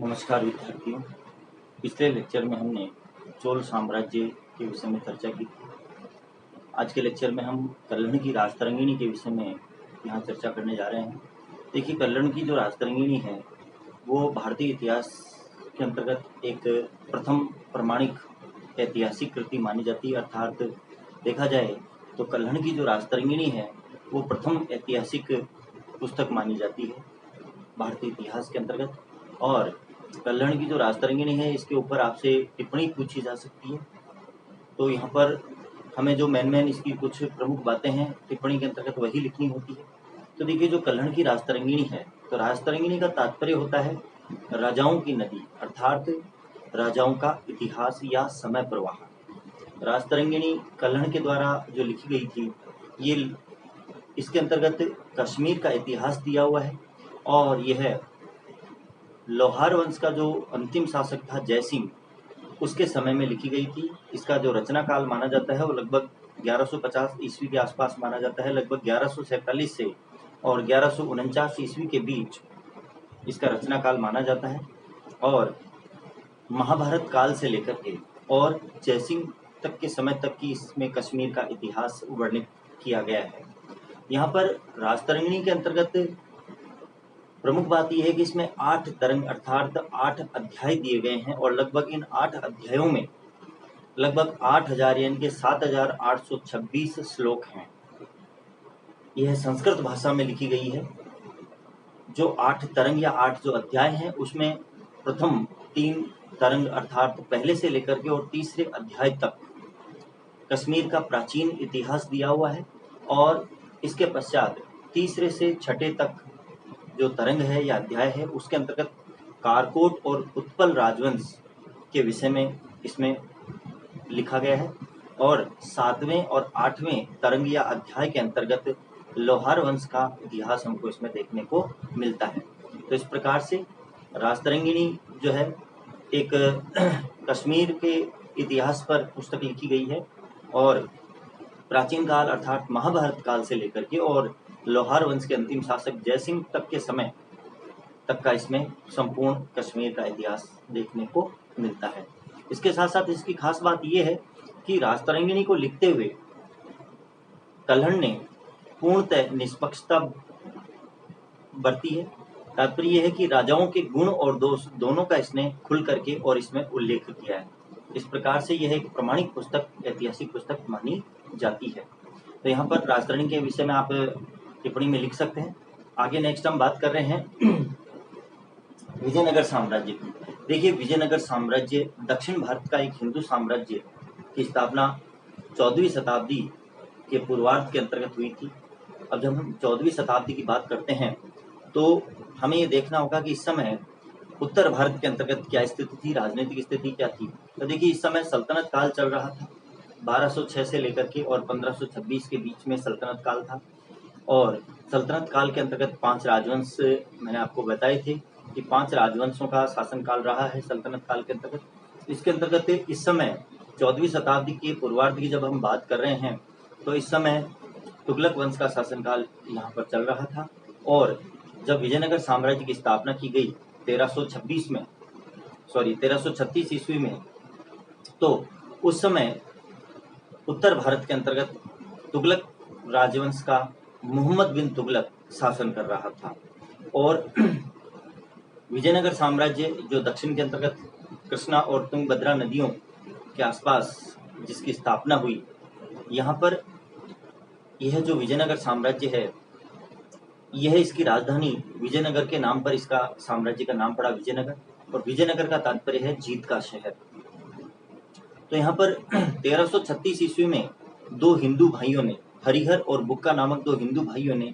नमस्कार विद्यार्थियों। पिछले लेक्चर में हमने चोल साम्राज्य के विषय में चर्चा की थी। आज के लेक्चर में हम कल्हण की राजतरंगिणी के विषय में यहाँ चर्चा करने जा रहे हैं। देखिए, कल्हण की जो राजतरंगिणी है वो भारतीय इतिहास के अंतर्गत एक प्रथम प्रमाणिक ऐतिहासिक कृति मानी जाती है। अर्थात देखा जाए तो कल्हण की जो राजतरंगिणी है वो प्रथम ऐतिहासिक पुस्तक मानी जाती है भारतीय इतिहास के अंतर्गत। और कल्हण की जो राजतरंगिणी है इसके ऊपर आपसे टिप्पणी पूछी जा सकती है। तो यहाँ पर हमें जो मेन इसकी कुछ प्रमुख बातें हैं टिप्पणी के अंतर्गत वही लिखनी होती है। तो देखिए, जो कल्हण की राजतरंगिणी है तो राजतरंगिणी का तात्पर्य होता है राजाओं की नदी, अर्थात राजाओं का इतिहास या समय प्रवाह। राजतरंगिणी कल्हण के द्वारा जो लिखी गई थी ये इसके अंतर्गत कश्मीर का इतिहास दिया हुआ है। और यह लोहार वंश का जो अंतिम शासक था जयसिंह, उसके समय में लिखी गई थी। इसका जो रचना काल माना जाता है वो लगभग 1150 ईस्वी के आसपास माना जाता है। लगभग 1147 से और 1149 ईस्वी के बीच इसका रचना काल माना जाता है। और महाभारत काल से लेकर के और जयसिंह तक के समय तक की इसमें कश्मीर का इतिहास वर्णित किया गया है। यहाँ पर राजतरंगिणी के अंतर्गत प्रमुख बात यह है कि इसमें 8 तरंग अर्थात 8 अध्याय दिए गए हैं और लगभग इन 8 अध्यायों में लगभग 8000 यानी कि 7826 श्लोक हैं। यह संस्कृत भाषा में लिखी गई है। जो 8 तरंग या 8 जो अध्याय हैं उसमें प्रथम 3 तरंग अर्थात पहले से लेकर के और तीसरे अध्याय तक कश्मीर का प्राचीन इतिहास दिया हुआ है। और इसके पश्चात तीसरे से छठे तक जो तरंग है या अध्याय है उसके अंतर्गत कारकोट और उत्पल राजवंश के विषय में इसमें लिखा गया है। और 7वें और 8वें तरंग या अध्याय के अंतर्गत लोहार वंश का इतिहास हमको इसमें देखने को मिलता है। तो इस प्रकार से राजतरंगिणी जो है एक कश्मीर के इतिहास पर पुस्तक लिखी गई है और प्राचीन काल अर्थात महाभारत काल से लेकर के और लोहार वंश के अंतिम शासक जयसिंह तक के समय तक का इसमें संपूर्ण कश्मीर का इतिहास देखने को मिलता है। इसके साथ साथ इसकी खास बात यह है कि राजतरंगिणी को लिखते हुए कल्हण ने पूर्णतः निष्पक्षता बरती है। तात्पर्य यह है कि राजाओं के गुण और दोष दोनों का इसने खुल करके और इसमें उल्लेख किया है। इस प्रकार से यह एक प्रमाणिक पुस्तक, ऐतिहासिक पुस्तक मानी जाती है। तो यहाँ पर राजतरंगिणी के विषय में आप टिप्पणी में लिख सकते हैं। आगे नेक्स्ट हम बात कर रहे हैं विजयनगर साम्राज्य की। देखिए, विजयनगर साम्राज्य दक्षिण भारत का एक हिंदू साम्राज्य की स्थापना 14वीं शताब्दी के पूर्वार्ध के अंतर्गत हुई थी। अब जब हम 14वीं शताब्दी की बात करते हैं तो हमें ये देखना होगा कि इस समय उत्तर भारत के अंतर्गत क्या स्थिति थी, राजनीतिक स्थिति क्या थी। तो देखिए, इस समय सल्तनत काल चल रहा था। 1206 से लेकर के और 1526 के बीच में सल्तनत काल था। और सल्तनत काल के अंतर्गत 5 राजवंश मैंने आपको बताए थे कि 5 राजवंशों का शासनकाल रहा है सल्तनत काल के अंतर्गत। इसके अंतर्गत इस समय 14वीं शताब्दी के पूर्वार्ध की जब हम बात कर रहे हैं तो इस समय तुगलक वंश का शासनकाल यहाँ पर चल रहा था। और जब विजयनगर साम्राज्य की स्थापना की गई 1336 ईस्वी में, तो उस समय उत्तर भारत के अंतर्गत तुगलक राजवंश का मोहम्मद बिन तुगलक शासन कर रहा था। और विजयनगर साम्राज्य जो दक्षिण के अंतर्गत कृष्णा और तुंगभद्रा नदियों के आसपास जिसकी स्थापना हुई, यहाँ पर यह जो विजयनगर साम्राज्य है यह इसकी राजधानी विजयनगर के नाम पर इसका साम्राज्य का नाम पड़ा विजयनगर। और विजयनगर का तात्पर्य है जीत का शहर। तो यहाँ पर 1336 ईस्वी में 2 हिंदू भाइयों ने, हरिहर और बुक्का नामक 2 हिंदू भाइयों ने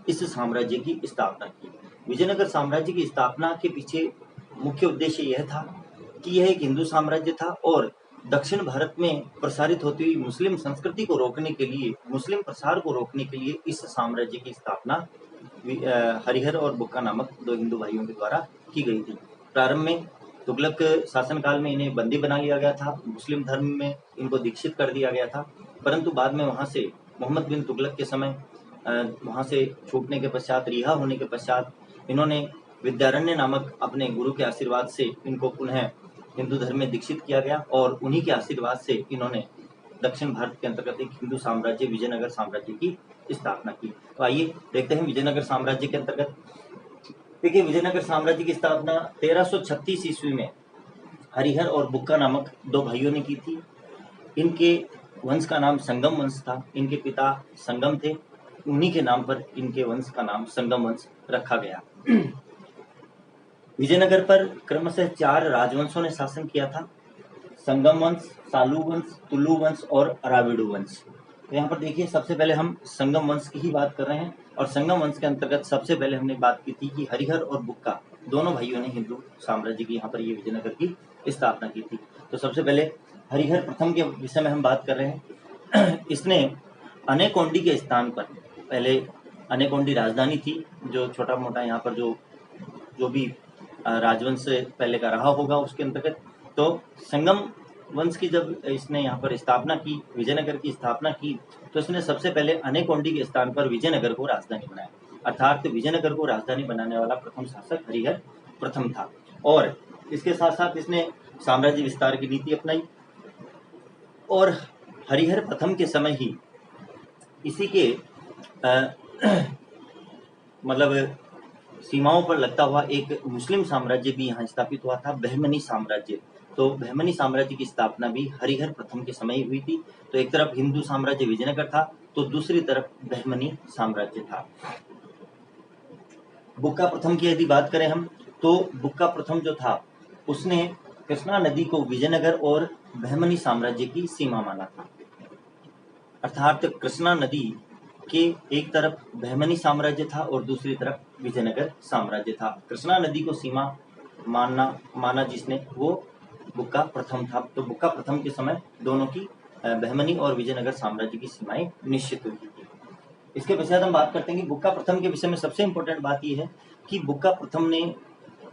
इस साम्राज्य की स्थापना की। विजयनगर साम्राज्य की स्थापना के पीछे मुख्य उद्देश्य यह था कि यह एक हिंदू साम्राज्य था और दक्षिण भारत में प्रसारित होती हुई मुस्लिम संस्कृति को रोकने के लिए, मुस्लिम प्रसार को रोकने के लिए इस साम्राज्य की स्थापना हरिहर और बुक्का नामक 2 हिंदू भाइयों के द्वारा की गई थी। प्रारंभ में तुगलक शासनकाल में इन्हें बंदी बना लिया गया था, मुस्लिम धर्म में इनको दीक्षित कर दिया गया था। परंतु बाद में वहाँ से मोहम्मद बिन तुगलक के समय वहाँ से छूटने के पश्चात, रिहा होने के पश्चात इन्होंने विद्यारण्य नामक अपने गुरु के आशीर्वाद से इनको पुनः हिंदू धर्म में दीक्षित किया गया और उन्हीं के आशीर्वाद से इन्होंने दक्षिण भारत के अंतर्गत एक हिंदू साम्राज्य विजयनगर साम्राज्य की स्थापना की। तो आइए देखते हैं विजयनगर साम्राज्य के अंतर्गत। देखिए, विजयनगर साम्राज्य की स्थापना 1336 ईस्वी में हरिहर और बुक्का नामक दो भाइयों ने की थी। इनके वंश का नाम संगम वंश था। इनके पिता संगम थे, उन्हीं के नाम पर इनके वंश का नाम संगम वंश रखा गया। विजयनगर पर क्रमशः 4 राजवंशों ने शासन किया था, संगम वंश, सालू वंश, तुलु वंश और अराविडु वंश। तो यहाँ पर देखिए, सबसे पहले हम संगम वंश की ही बात कर रहे हैं और संगम वंश के अंतर्गत सबसे पहले हमने बात की थी कि हरिहर और बुक्का दोनों भाइयों ने हिंदू साम्राज्य की यहाँ पर ये विजयनगर की स्थापना की थी। तो सबसे पहले हरिहर प्रथम के विषय में हम बात कर रहे हैं। इसने अनेकोंडी के स्थान पर, पहले अनेकोंडी राजधानी थी, जो छोटा मोटा यहाँ पर जो भी राजवंश पहले का रहा होगा उसके अंतर्गत। तो संगम वंश की जब इसने यहाँ पर स्थापना की, विजयनगर की स्थापना की, तो इसने सबसे पहले अनेकोंडी के स्थान पर विजयनगर को राजधानी बनाया। अर्थात विजयनगर को राजधानी बनाने वाला प्रथम शासक हरिहर प्रथम था और इसके साथ साथ इसने साम्राज्य विस्तार की नीति अपनाई और हरिहर प्रथम के समय ही इसी के मतलब सीमाओं पर लगता हुआ एक मुस्लिम साम्राज्य भी यहाँ स्थापित हुआ था, बहमनी साम्राज्य। तो बहमनी साम्राज्य की स्थापना भी हरिहर प्रथम के समय ही हुई थी। तो एक तरफ हिंदू साम्राज्य विजयनगर था, तो दूसरी तरफ बहमनी साम्राज्य था। बुक्का प्रथम की यदि बात करें हम, तो बुक्का प्रथम जो था उसने कृष्णा नदी को विजयनगर और बहमनी साम्राज्य की सीमा माना था। अर्थात कृष्णा नदी के एक तरफ बहमनी साम्राज्य था और दूसरी तरफ विजयनगर साम्राज्य था। कृष्णा नदी को सीमा माना जिसने, वो बुक्का प्रथम था। तो बुक्का प्रथम के समय दोनों की बहमनी और विजयनगर साम्राज्य की सीमाएं निश्चित हुई थी। इसके पश्चात हम बात करते हैं कि बुक्का प्रथम के विषय में सबसे इंपॉर्टेंट बात यह है कि बुक्का प्रथम ने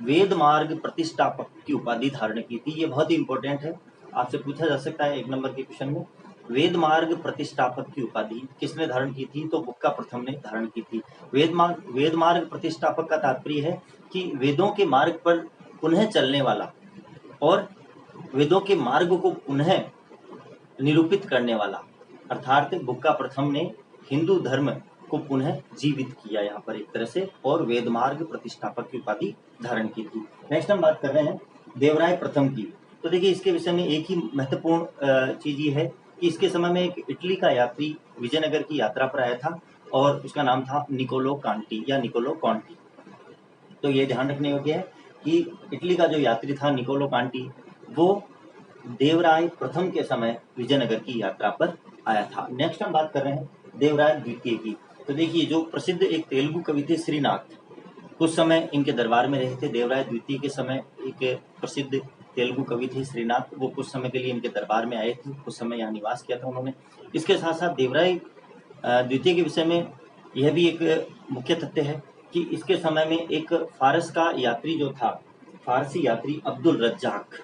वेद मार्ग प्रतिष्ठापक की उपाधि धारण की थी। ये बहुत ही इंपॉर्टेंट है, आपसे पूछा जा सकता है 1 नंबर के क्वेश्चन में। वेद मार्ग प्रतिष्ठापक की उपाधि किसने धारण की थी? तो बुक्का प्रथम ने धारण की थी। वेद मार्ग प्रतिष्ठापक का तात्पर्य है कि वेदों के मार्ग पर पुनः चलने वाला और वेदों के मार्ग को पुनः निरूपित करने वाला। अर्थात बुक्का प्रथम ने हिंदू धर्म को पुनः जीवित किया यहाँ पर एक तरह से, और वेद मार्ग प्रतिष्ठापक की उपाधि धारण की थी। नेक्स्ट हम बात कर रहे हैं देवराय प्रथम की। तो देखिए, इसके विषय में एक ही महत्वपूर्ण चीज ये है कि इसके समय में एक इटली का यात्री विजयनगर की यात्रा पर आया था और उसका नाम था निकोलो कांटी या निकोलो कॉन्टी। तो ये ध्यान रखने योग्य है कि इटली का जो यात्री था निकोलो कांटी, वो देवराय प्रथम के समय विजयनगर की यात्रा पर आया था। नेक्स्ट हम बात कर रहे हैं देवराय द्वितीय की। तो देखिए, जो प्रसिद्ध एक तेलुगु कवि थे श्रीनाथ, कुछ समय इनके दरबार में रहे थे। देवराय द्वितीय के समय एक प्रसिद्ध तेलुगु कवि थे श्रीनाथ, वो कुछ समय के लिए इनके दरबार में आए थे, कुछ समय यहाँ निवास किया था उन्होंने। इसके साथ साथ देवराय द्वितीय के विषय में यह भी एक मुख्य तथ्य है कि इसके समय में एक फारस का यात्री जो था, फारसी यात्री अब्दुल रज्जाक,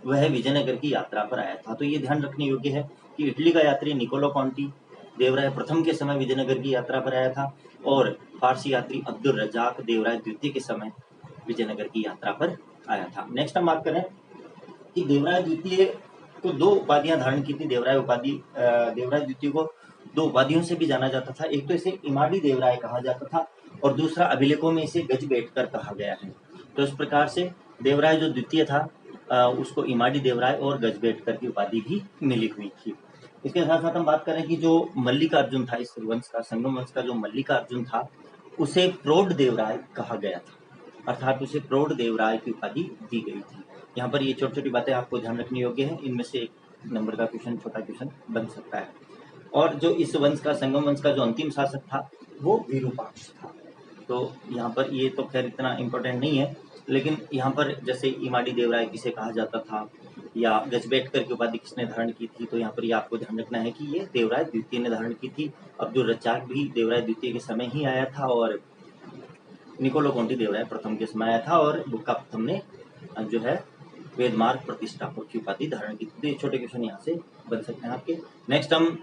वह विजयनगर की यात्रा पर आया था। तो ये ध्यान रखने योग्य है कि इटली का यात्री निकोलो कॉन्टी देवराय प्रथम के समय विजयनगर की यात्रा पर आया था और फारसी यात्री अब्दुल रज्जाक देवराय द्वितीय के समय विजयनगर की यात्रा पर आया था। नेक्स्ट हम बात करें कि देवराय द्वितीय को 2 उपाधियां धारण की थी। देवराय द्वितीय को 2 उपाधियों से भी जाना जाता था। एक तो इसे इमाडी देवराय कहा जाता था और दूसरा अभिलेखों में इसे गजबेटकर कहा गया है। तो इस प्रकार से देवराय जो द्वितीय था उसको इमाडी देवराय और गजबेटकर की उपाधि भी मिली हुई थी। इसके साथ साथ हम बात करें कि जो मल्लिकार्जुन था, इस वंश का, संगम वंश का जो मल्लिकार्जुन था, उसे प्रौढ़ देवराय कहा गया था, अर्थात उसे प्रौढ़ देवराय की उपाधि दी गई थी। यहाँ पर ये छोटी छोटी बातें आपको ध्यान रखने योग्य है, इनमें से 1 नंबर का क्वेश्चन, छोटा क्वेश्चन बन सकता है। और जो इस वंश का, संगम वंश का जो अंतिम शासक था वो विरूपाक्ष था। तो यहाँ पर ये तो खैर इतना इम्पोर्टेंट नहीं है, लेकिन यहाँ पर जैसे इमाडी देवराय किसे कहा जाता था या गजबेटकर की उपाधि किसने धारण की थी, तो यहाँ पर ये आपको ध्यान रखना है कि ये देवराय द्वितीय ने धारण की थी। अब्दुल रज्जाक भी देवराय द्वितीय के समय ही आया था और निकोलो कॉन्टी देवराय प्रथम के समय आया था और बुक्का प्रथम ने जो है वेदमार्ग प्रतिष्ठापक की उपाधि धारण की थी। तो ये छोटे क्वेश्चन यहाँ से बन सकते हैं आपके। नेक्स्ट हम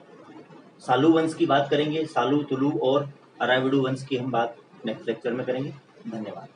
सालू वंश की बात करेंगे। सालू, तुलु और अराविडु वंश की हम बात नेक्स्ट लेक्चर में करेंगे। धन्यवाद।